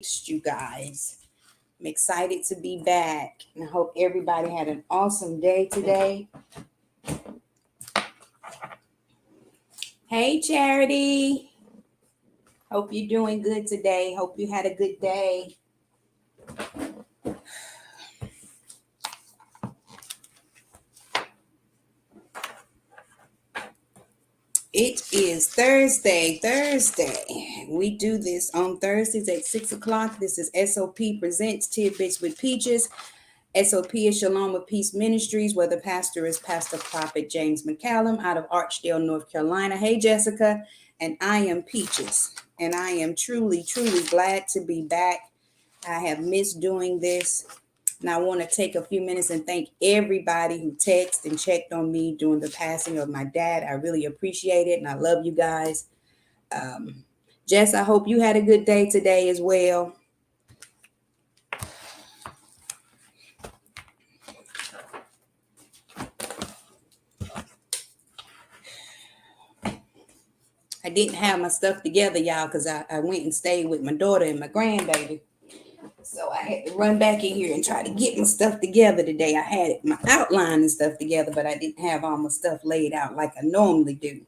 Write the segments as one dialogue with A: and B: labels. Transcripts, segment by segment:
A: You guys. I'm excited to be back, and I hope everybody had an awesome day today. Hey, Charity. Hope you're doing good today. Hope you had a good day. It is Thursday. We do this on Thursdays at 6 o'clock. This is S.O.P. Presents Tidbits with Peaches. S.O.P. is Shalom with Peace Ministries, where the pastor is Pastor Prophet James McCallum out of Archdale, North Carolina. Hey, Jessica. And I am Peaches. And I am truly, truly glad to be back. I have missed doing this. And I want to take a few minutes and thank everybody who texted and checked on me during the passing of my dad. I really appreciate it. And I love you guys. Jess, I hope you had a good day today as well. I didn't have my stuff together, y'all, because I went and stayed with my daughter and my grandbaby. So I had to run back in here and try to get my stuff together today. I had my outline and stuff together, but I didn't have all my stuff laid out like I normally do.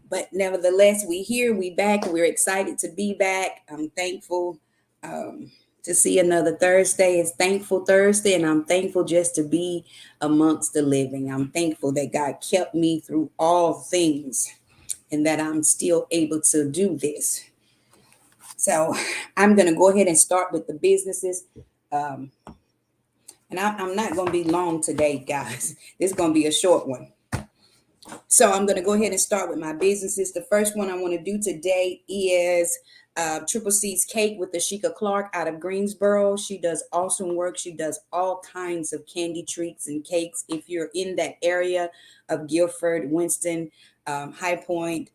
A: But nevertheless, we here, we back. We're excited to be back. I'm thankful to see another Thursday. It's Thankful Thursday, and I'm thankful just to be amongst the living. I'm thankful that God kept me through all things and that I'm still able to do this. So I'm going to go ahead and start with the businesses. And I'm not going to be long today, guys. This is going to be a short one. So I'm going to go ahead and start with my businesses. The first one I want to do today is Triple C's Cake with Ashika Clark out of Greensboro. She does awesome work. She does all kinds of candy treats and cakes. If you're in that area of Guilford, Winston, High Point,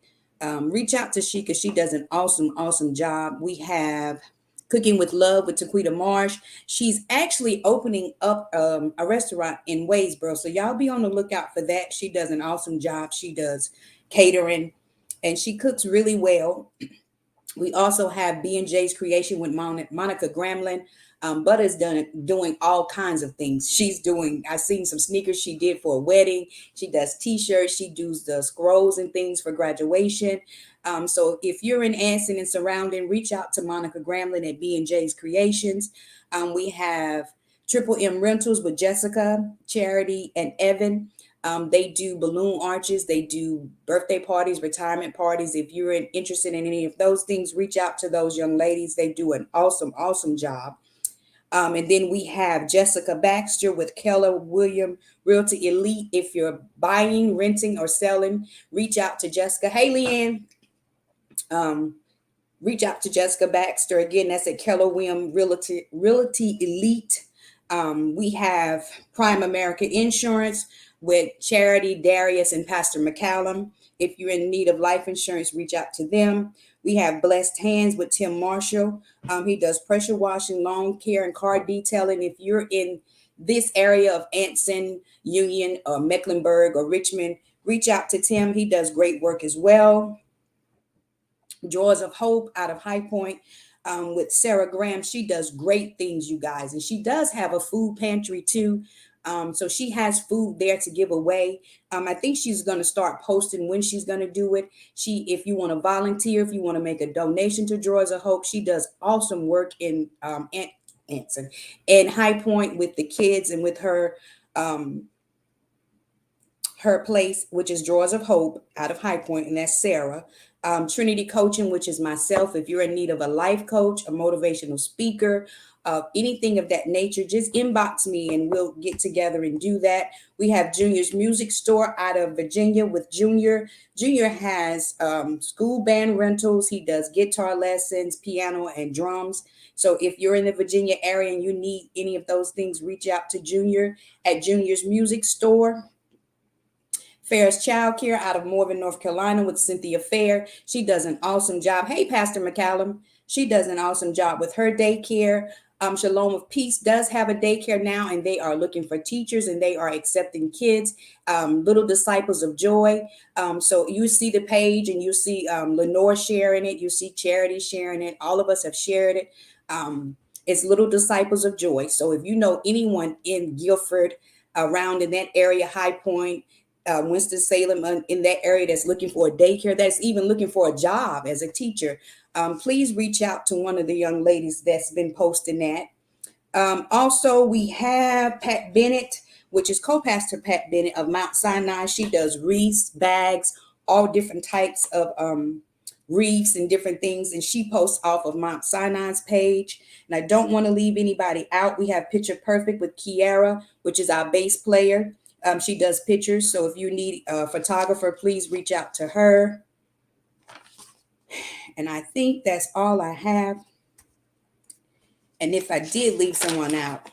A: reach out to She because she does an awesome job. We have Cooking with Love with Taquita Marsh. She's actually opening up a restaurant in Waysboro. So y'all be on the lookout for that. She does an awesome job. She does catering and she cooks really well. We also have B&J's Creation with Monica Gramlin. Butter's doing all kinds of things. I've seen some sneakers she did for a wedding. She does t-shirts. She does the scrolls and things for graduation. So if you're in Anson and surrounding, reach out to Monica Gramlin at B&J's Creations. We have Triple M Rentals with Jessica, Charity, and Evan. They do balloon arches. They do birthday parties, retirement parties. If you're interested in any of those things, reach out to those young ladies. They do an awesome job. And then we have Jessica Baxter with Keller William Realty Elite. If you're buying, renting, or selling, reach out to Jessica. Hey, Leanne. Reach out to Jessica Baxter. Again, that's at Keller William Realty Elite. We have Prime America Insurance with Charity, Darius, and Pastor McCallum. If you're in need of life insurance, reach out to them. We have Blessed Hands with Tim Marshall. He does pressure washing, lawn care, and car detailing. If you're in this area of Anson, Union, or Mecklenburg, or Richmond, reach out to Tim. He does great work as well. Joys of Hope out of High Point with Sarah Graham. She does great things, you guys. And she does have a food pantry too. So she has food there to give away. I think she's going to start posting when she's going to do it. If you want to volunteer, if you want to make a donation to Joys of Hope, she does awesome work in Anson and High Point with the kids and with her place, which is Drawers of Hope out of High Point, and that's Sarah. Trinity Coaching, which is myself. If you're in need of a life coach, a motivational speaker, anything of that nature, just inbox me and we'll get together and do that. We have Junior's Music Store out of Virginia with Junior. Junior has school band rentals. He does guitar lessons, piano, and drums. So if you're in the Virginia area and you need any of those things, reach out to Junior at Junior's Music Store. Fair's Child Care out of Morven, North Carolina with Cynthia Fair. She does an awesome job. Hey, Pastor McCallum. She does an awesome job with her daycare. Shalom of Peace does have a daycare now, and they are looking for teachers and they are accepting kids, Little Disciples of Joy. So you see the page and you see Lenore sharing it, you see Charity sharing it. All of us have shared it. It's Little Disciples of Joy. So if you know anyone in Guilford, around in that area, High Point, Winston-Salem, in that area that's looking for a daycare, that's even looking for a job as a teacher, please reach out to one of the young ladies that's been posting that. Also, we have Pat Bennett, which is co-pastor Pat Bennett of Mount Sinai. She does wreaths, bags, all different types of wreaths and different things, and she posts off of Mount Sinai's page. And I don't want to leave anybody out. We have Picture Perfect with Kiara, which is our bass player. She does pictures, so if you need a photographer, please reach out to her. And I think that's all I have. And if I did leave someone out,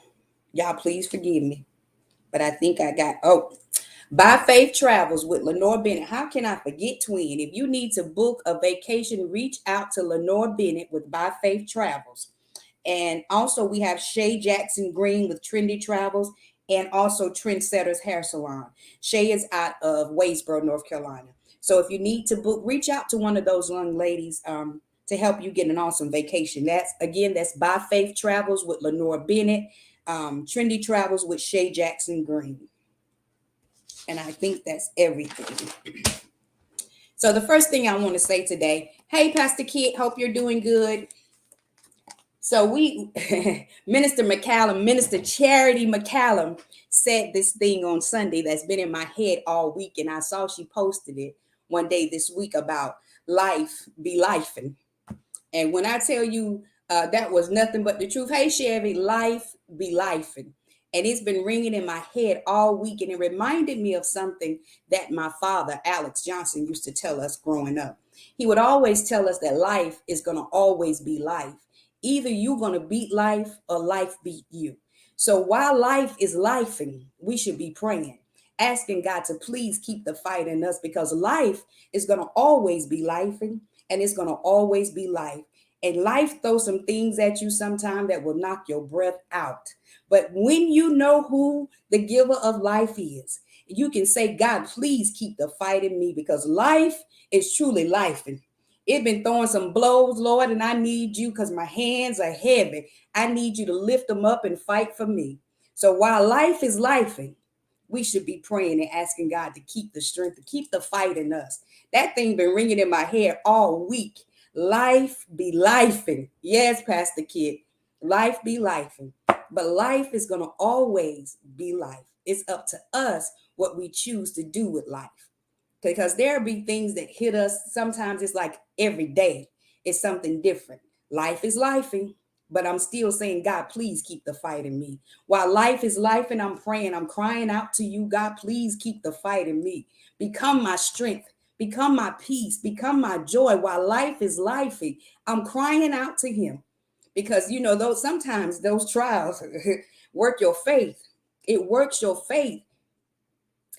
A: y'all please forgive me. But I think I got, By Faith Travels with Lenore Bennett. How can I forget, twin? If you need to book a vacation, reach out to Lenore Bennett with By Faith Travels. And also we have Shay Jackson Green with Trendy Travels, and also Trendsetters Hair Salon. Shay is out of Waysboro, North Carolina. So if you need to book, reach out to one of those young ladies to help you get an awesome vacation. That's By Faith Travels with Lenore Bennett, Trendy Travels with Shay Jackson Green. And I think that's everything. So the first thing I want to say today, hey, Pastor Kit, hope you're doing good. So Minister Charity McCallum said this thing on Sunday that's been in my head all week. And I saw she posted it one day this week about life be lifing. And when I tell you that was nothing but the truth, hey, Chevy, life be lifing. And it's been ringing in my head all week. And it reminded me of something that my father, Alex Johnson, used to tell us growing up. He would always tell us that life is going to always be life. Either you're going to beat life or life beat you. So while life is lifing, we should be praying, asking God to please keep the fight in us, because life is going to always be lifing, and it's going to always be life. And life throws some things at you sometimes that will knock your breath out. But when you know who the giver of life is, you can say, God, please keep the fight in me, because life is truly lifing. It's been throwing some blows, Lord, and I need you because my hands are heavy. I need you to lift them up and fight for me. So while life is lifing, we should be praying and asking God to keep the strength, to keep the fight in us. That thing been ringing in my head all week. Life be lifing. Yes, Pastor Kid, life be lifing. But life is going to always be life. It's up to us what we choose to do with life. Because there'll be things that hit us. Sometimes it's like every day it's something different. Life is lifing, but I'm still saying, God, please keep the fight in me. While life is life and I'm praying, I'm crying out to you, God, please keep the fight in me. Become my strength, become my peace, become my joy. While life is lifing, I'm crying out to him, because sometimes those trials work your faith. It works your faith.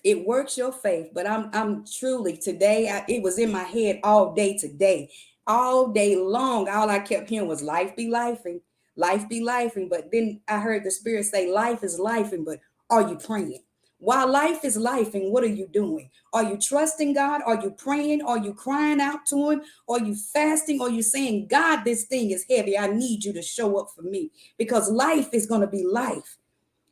A: It works your faith. But I'm truly today, it was in my head all day today, all day long. All I kept hearing was life be lifing, life be lifing. But then I heard the Spirit say, life is lifing, but are you praying? While life is lifing, what are you doing? Are you trusting God? Are you praying? Are you crying out to him? Are you fasting? Are you saying, God, this thing is heavy. I need you to show up for me, because life is going to be life.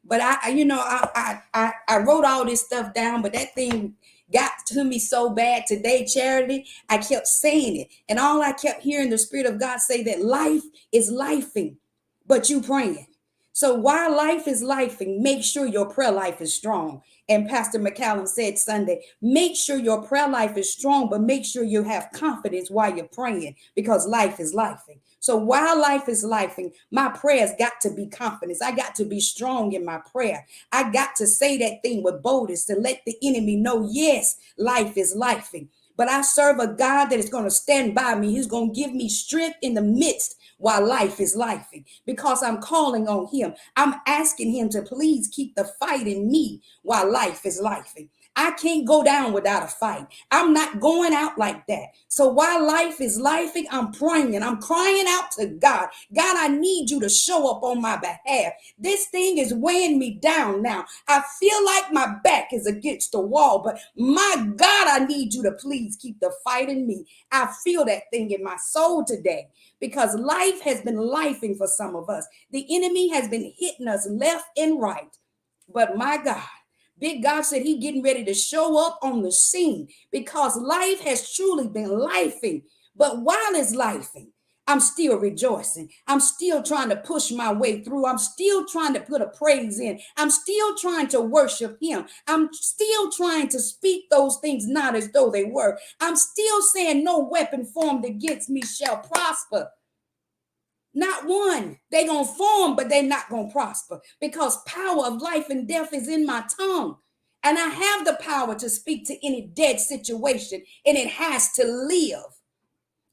A: But I wrote all this stuff down, but that thing got to me so bad today, Charity. I kept saying it, and all I kept hearing the Spirit of God say that life is lifing, but you praying. So while life is lifing, make sure your prayer life is strong. And Pastor McCallum said Sunday, make sure your prayer life is strong, but make sure you have confidence while you're praying, because life is lifing. So while life is lifing, my prayers got to be confidence. I got to be strong in my prayer. I got to say that thing with boldness to let the enemy know, yes, life is lifing. But I serve a God that is going to stand by me. He's going to give me strength in the midst while life is lifing, because I'm calling on him. I'm asking him to please keep the fight in me while life is lifing. I can't go down without a fight. I'm not going out like that. So while life is lifing, I'm praying and I'm crying out to God. God, I need you to show up on my behalf. This thing is weighing me down now. I feel like my back is against the wall, but my God, I need you to please keep the fight in me. I feel that thing in my soul today because life has been lifing for some of us. The enemy has been hitting us left and right. But my God, big God said he getting ready to show up on the scene because life has truly been lifing. But while it's lifing, I'm still rejoicing. I'm still trying to push my way through. I'm still trying to put a praise in. I'm still trying to worship him. I'm still trying to speak those things not as though they were. I'm still saying no weapon formed against me shall prosper. Not one. They gonna form, but they're not gonna prosper because power of life and death is in my tongue. And I have the power to speak to any dead situation, and it has to live.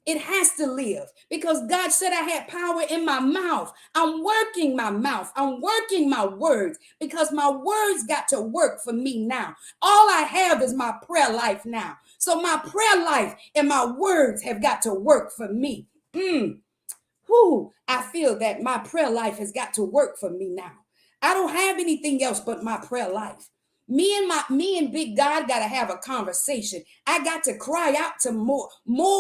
A: It has to live because God said I had power in my mouth. I'm working my mouth. I'm working my words because my words got to work for me now. All I have is my prayer life now. So my prayer life and my words have got to work for me. Whoo, I feel that my prayer life has got to work for me now. I don't have anything else but my prayer life. Me and big God got to have a conversation. I got to cry out to more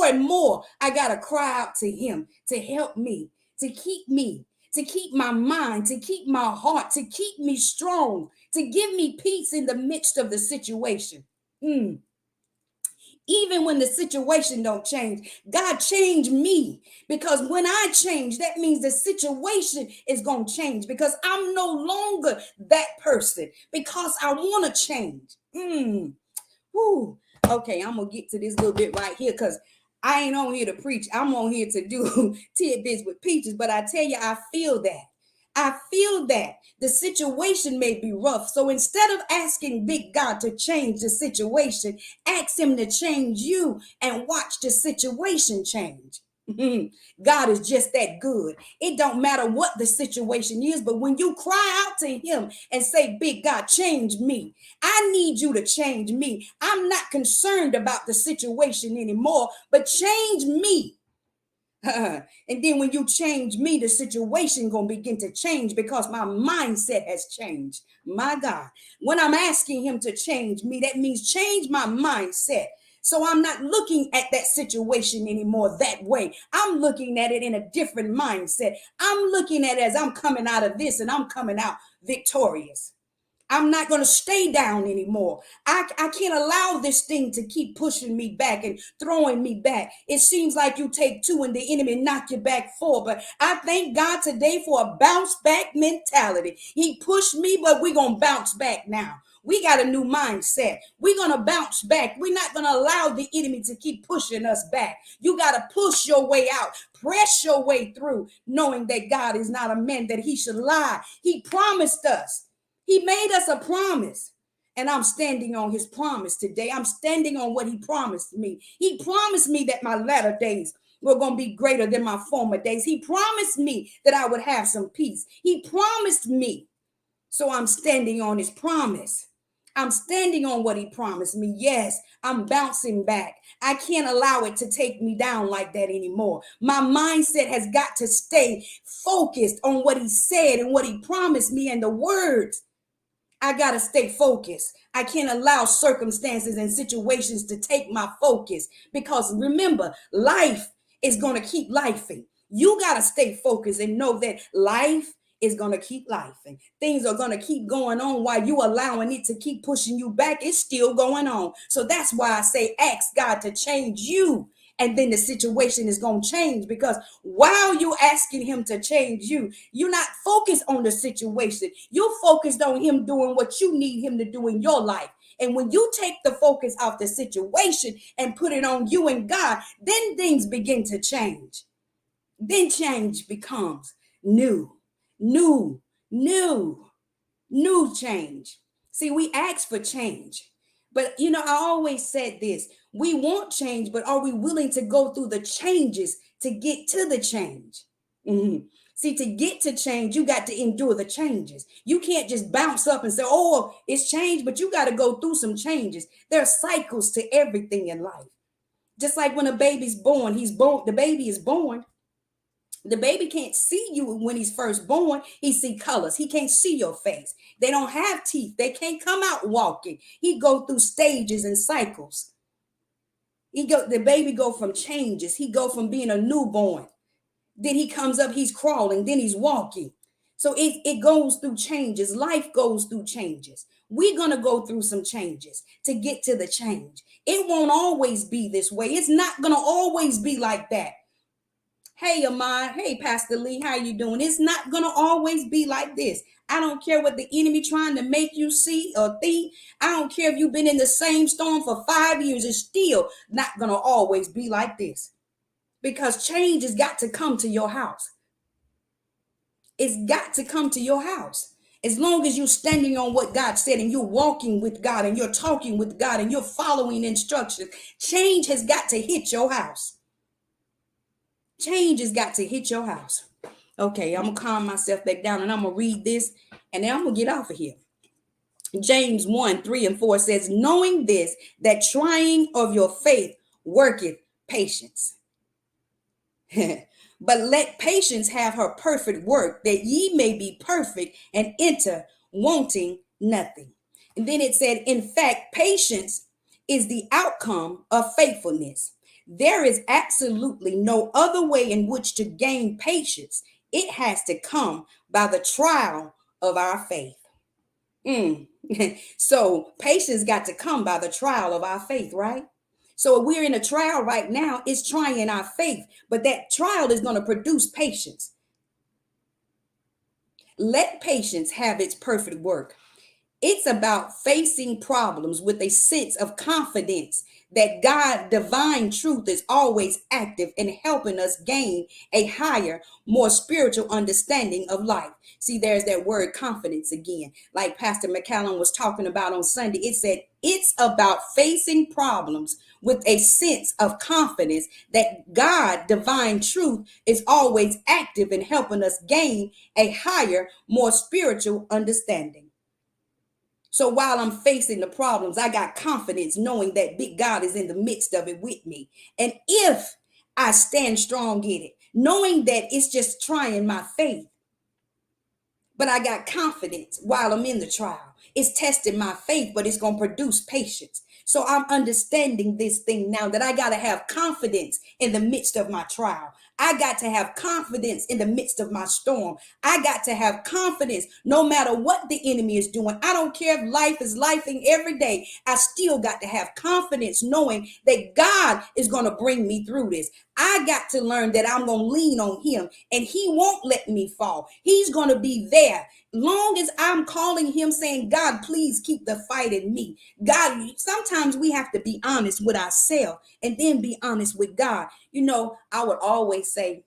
A: and more. I got to cry out to him to help me, to keep my mind, to keep my heart, to keep me strong, to give me peace in the midst of the situation. Even when the situation don't change, God changed me because when I change, that means the situation is going to change because I'm no longer that person because I want to change. Whew. Okay, I'm gonna get to this little bit right here because I ain't on here to preach. I'm on here to do tidbits with peaches. But I tell you, I feel that. I feel that the situation may be rough. So instead of asking big God to change the situation, ask him to change you and watch the situation change. God is just that good. It don't matter what the situation is, but when you cry out to him and say, big God, change me. I need you to change me. I'm not concerned about the situation anymore, but change me. And then when you change me, the situation gonna begin to change because my mindset has changed. My God, when I'm asking him to change me, that means change my mindset. So I'm not looking at that situation anymore that way. I'm looking at it in a different mindset. I'm looking at it as I'm coming out of this and I'm coming out victorious. I'm not going to stay down anymore. I can't allow this thing to keep pushing me back and throwing me back. It seems like you take two and the enemy knock you back four. But I thank God today for a bounce back mentality. He pushed me, but we're going to bounce back now. We got a new mindset. We're going to bounce back. We're not going to allow the enemy to keep pushing us back. You got to push your way out, press your way through, knowing that God is not a man that he should lie. He promised us. He made us a promise, and I'm standing on his promise today. I'm standing on what he promised me. He promised me that my latter days were going to be greater than my former days. He promised me that I would have some peace. He promised me. So I'm standing on his promise. I'm standing on what he promised me. Yes, I'm bouncing back. I can't allow it to take me down like that anymore. My mindset has got to stay focused on what he said and what he promised me and the words. I got to stay focused. I can't allow circumstances and situations to take my focus because remember, life is going to keep lifing. You got to stay focused and know that life is going to keep lifing. Things are going to keep going on while you allowing it to keep pushing you back. It's still going on. So that's why I say ask God to change you, and then the situation is going to change because while you're asking him to change you, you're not focused on the situation. You're focused on him doing what you need him to do in your life. And when you take the focus off the situation and put it on you and God, then things begin to change. Then change becomes new, new, new, new change. See, we ask for change. But I always said this. We want change, but are we willing to go through the changes to get to the change? Mhm. See, to get to change, you got to endure the changes. You can't just bounce up and say, oh, it's changed, but you got to go through some changes. There are cycles to everything in life. Just like when a baby's born, the baby is born. The baby can't see you when he's first born. He see colors. He can't see your face. They don't have teeth. They can't come out walking. He go through stages and cycles. The baby go from changes. He go from being a newborn. Then he comes up, he's crawling, then he's walking. So it goes through changes. Life goes through changes. We're going to go through some changes to get to the change. It won't always be this way. It's not going to always be like that. Hey, Amon. Hey, Pastor Lee, how you doing? It's not going to always be like this. I don't care what the enemy trying to make you see or think. I don't care if you've been in the same storm for 5 years. It's still not going to always be like this, because change has got to come to your house. It's got to come to your house. As long as you're standing on what God said and you're walking with God and you're talking with God and you're following instructions, change has got to hit your house. Change has got to hit your house. Okay, I'm going to calm myself back down and I'm going to read this and then I'm going to get off of here. James 1:3-4 says, knowing this, that trying of your faith worketh patience. But let patience have her perfect work, that ye may be perfect and enter wanting nothing. And then it said, in fact, patience is the outcome of faithfulness. There is absolutely no other way in which to gain patience. It has to come by the trial of our faith. Mm. So patience got to come by the trial of our faith, right? So we're in a trial right now. It's trying our faith, but that trial is going to produce patience. Let patience have its perfect work. It's about facing problems with a sense of confidence that God, divine truth, is always active in helping us gain a higher, more spiritual understanding of life. See, there's that word confidence again. Like Pastor McCallum was talking about on Sunday, it said it's about facing problems with a sense of confidence that God, divine truth, is always active in helping us gain a higher, more spiritual understanding. So while I'm facing the problems, I got confidence knowing that big God is in the midst of it with me. And if I stand strong in it, knowing that it's just trying my faith, but I got confidence while I'm in the trial. It's testing my faith, but it's going to produce patience. So I'm understanding this thing now, that I got to have confidence in the midst of my trial. I got to have confidence in the midst of my storm. I got to have confidence no matter what the enemy is doing. I don't care if life is lifing every day. I still got to have confidence knowing that God is going to bring me through this. I got to learn that I'm going to lean on him and he won't let me fall. He's going to be there. Long as I'm calling him saying, God, please keep the fight in me. God, sometimes we have to be honest with ourselves and then be honest with God. You know, I would always say,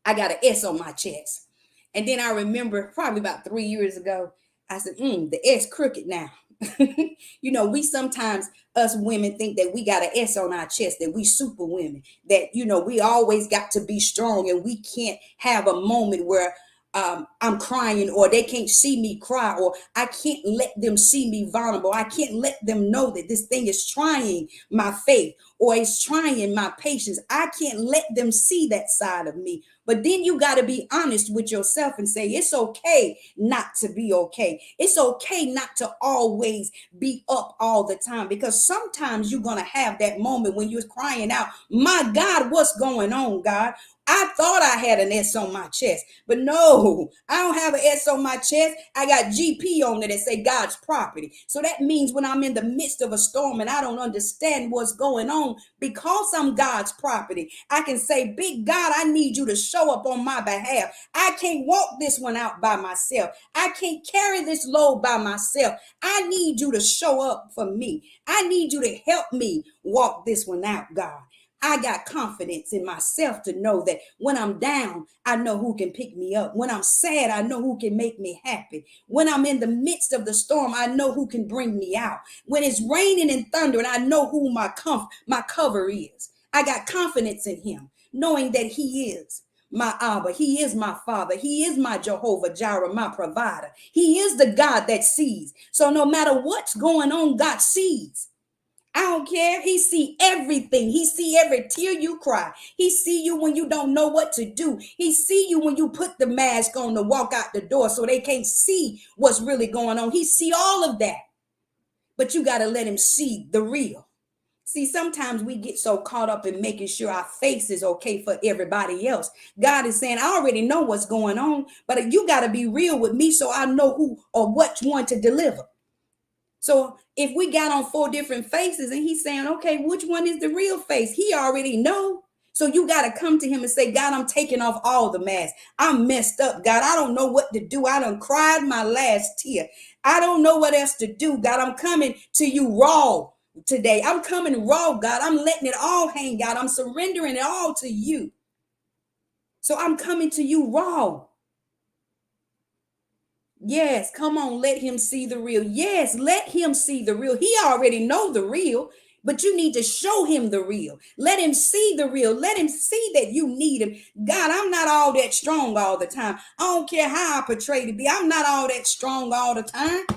A: I got an S on my chest. And then I remember probably about 3 years ago, I said, the S crooked now. You know, we sometimes, us women, think that we got an S on our chest, that we super women, that, you know, we always got to be strong and we can't have a moment where I'm crying or they can't see me cry, or I can't let them see me vulnerable. I can't let them know that this thing is trying my faith or it's trying my patience. I can't let them see that side of me. But then you got to be honest with yourself and say, it's okay not to be okay. It's okay not to always be up all the time, because sometimes you're going to have that moment when you're crying out, my God, what's going on, God? I thought I had an S on my chest, but no, I don't have an S on my chest. I got GP on it that say God's property. So that means when I'm in the midst of a storm and I don't understand what's going on, because I'm God's property, I can say, big God, I need you to show up on my behalf. I can't walk this one out by myself. I can't carry this load by myself. I need you to show up for me. I need you to help me walk this one out, God. I got confidence in myself to know that when I'm down, I know who can pick me up. When I'm sad, I know who can make me happy. When I'm in the midst of the storm, I know who can bring me out. When it's raining and thundering, I know who my cover is. I got confidence in him, knowing that he is my Abba. He is my Father. He is my Jehovah Jireh, my provider. He is the God that sees. So no matter what's going on, God sees. I don't care. He see everything. He see every tear you cry. He see you when you don't know what to do. He see you when you put the mask on to walk out the door so they can't see what's really going on. He see all of that. But you got to let him see the real. See, sometimes we get so caught up in making sure our face is okay for everybody else. God is saying, I already know what's going on, but you got to be real with me so I know who or which one to deliver. So if we got on 4 different faces and he's saying, okay, which one is the real face? He already know. So you got to come to him and say, God, I'm taking off all the masks. I'm messed up, God. I don't know what to do. I done cried my last tear. I don't know what else to do, God. I'm coming to you raw today. I'm coming raw, God. I'm letting it all hang out. I'm surrendering it all to you. So I'm coming to you raw. Yes, come on, let him see the real. Yes, let him see the real. He already know the real, but you need to show him the real. Let him see the real. Let him see that you need him. God, I'm not all that strong all the time. I don't care how I portray to be. I'm not all that strong all the time.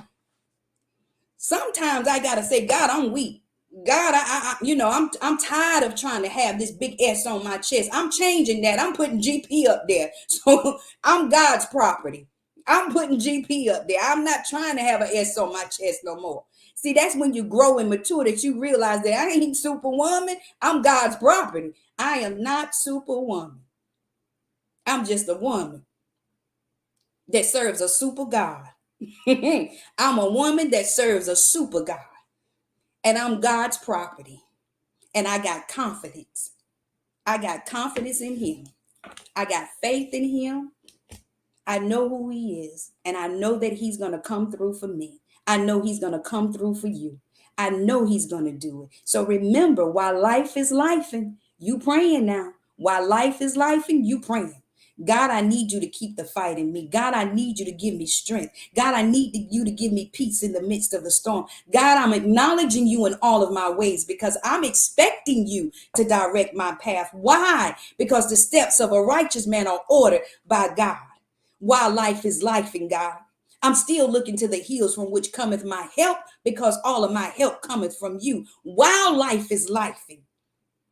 A: Sometimes I gotta say, God, I'm weak. God, I'm tired of trying to have this big S on my chest. I'm changing that. I'm putting GP up there. So I'm God's property. I'm putting GP up there. I'm not trying to have an S on my chest no more. See, that's when you grow and mature that you realize that I ain't superwoman. I'm God's property. I am not superwoman. I'm just a woman that serves a super God. I'm a woman that serves a super God. And I'm God's property. And I got confidence. I got confidence in him. I got faith in him. I know who he is. And I know that he's going to come through for me. I know he's going to come through for you. I know he's going to do it. So remember, while life is lifing, you praying now. While life is lifing, you praying. God, I need you to keep the fight in me. God, I need you to give me strength. God, I need you to give me peace in the midst of the storm. God, I'm acknowledging you in all of my ways because I'm expecting you to direct my path. Why? Because the steps of a righteous man are ordered by God. While life is life in God, I'm still looking to the hills from which cometh my help because all of my help cometh from you. While life is life,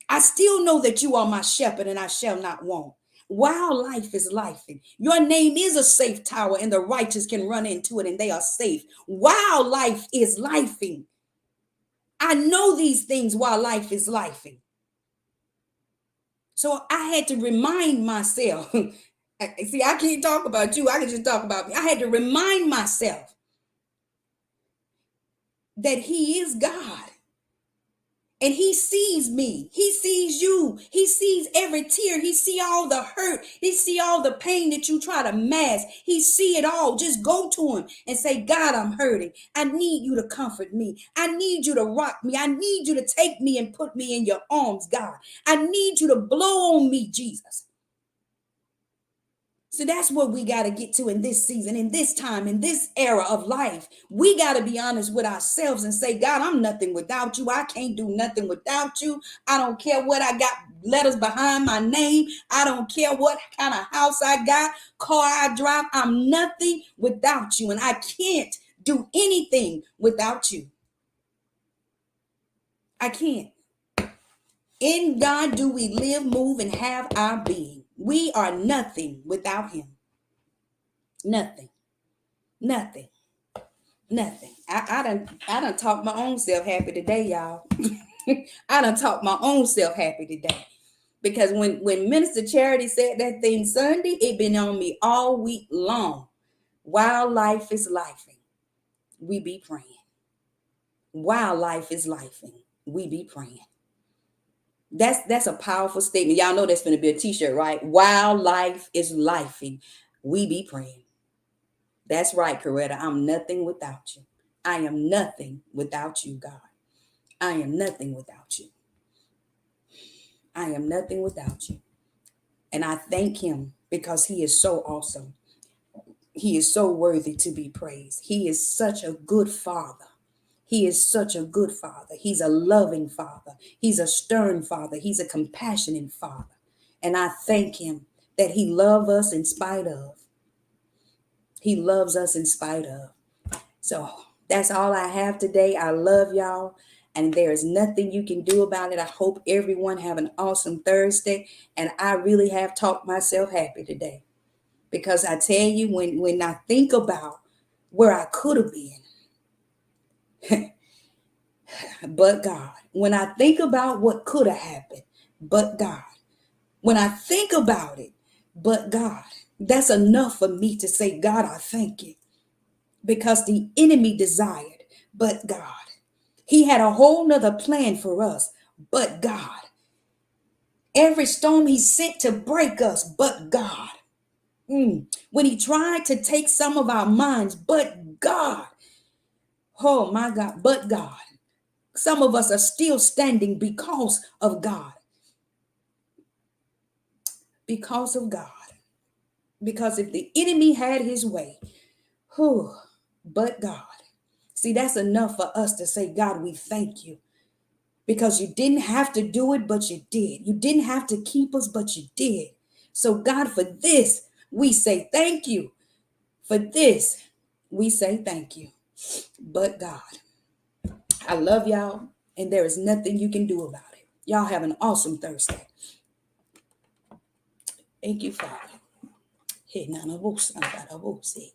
A: I still know that you are my shepherd and I shall not want. While life is life, your name is a safe tower and the righteous can run into it and they are safe. While life is life, I know these things while life is life. So I had to remind myself. See, I can't talk about you. I can just talk about me. I had to remind myself that he is God. And he sees me. He sees you. He sees every tear. He see all the hurt. He see all the pain that you try to mask. He see it all. Just go to him and say, God, I'm hurting. I need you to comfort me. I need you to rock me. I need you to take me and put me in your arms, God. I need you to blow on me, Jesus. So that's what we got to get to in this season, in this time, in this era of life. We got to be honest with ourselves and say, God, I'm nothing without you. I can't do nothing without you. I don't care what I got letters behind my name. I don't care what kind of house I got, car I drive. I'm nothing without you. And I can't do anything without you. I can't. In God do we live, move, and have our being. We are nothing without him. Nothing. Nothing. Nothing. I done talked my own self happy today, y'all. I done talked my own self happy today. Because when Minister Charity said that thing Sunday, it been on me all week long. While life is lifing, we be praying. While life is lifing, we be praying. That's a powerful statement. Y'all know that's gonna be a t-shirt, right? While life is lifing, we be praying. That's right, Coretta. I'm nothing without you. I am nothing without you, God. I am nothing without you. I am nothing without you. And I thank him because he is so awesome. He is so worthy to be praised. He is such a good father. He is such a good father. He's a loving father. He's a stern father. He's a compassionate father. And I thank him that he loves us in spite of. He loves us in spite of. So that's all I have today. I love y'all, and there is nothing you can do about it. I hope everyone have an awesome Thursday, and I really have talked myself happy today, because I tell you, when I think about where I could have been, but God, when I think about what could have happened, but God, when I think about it, but God, that's enough for me to say, God, I thank you, because the enemy desired, but God. He had a whole nother plan for us, but God. Every storm he sent to break us, but God. When he tried to take some of our minds, but God. Oh my God, but God. Some of us are still standing because of God. Because of God. Because if the enemy had his way, but God. See, that's enough for us to say, God, we thank you. Because you didn't have to do it, but you did. You didn't have to keep us, but you did. So, God, for this, we say thank you. For this, we say thank you. But God, I love y'all, and there is nothing you can do about it. Y'all have an awesome Thursday. Thank you, Father. Hey, Nana Bosa, Nana Bosa.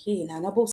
A: Hey, Nana Bosa.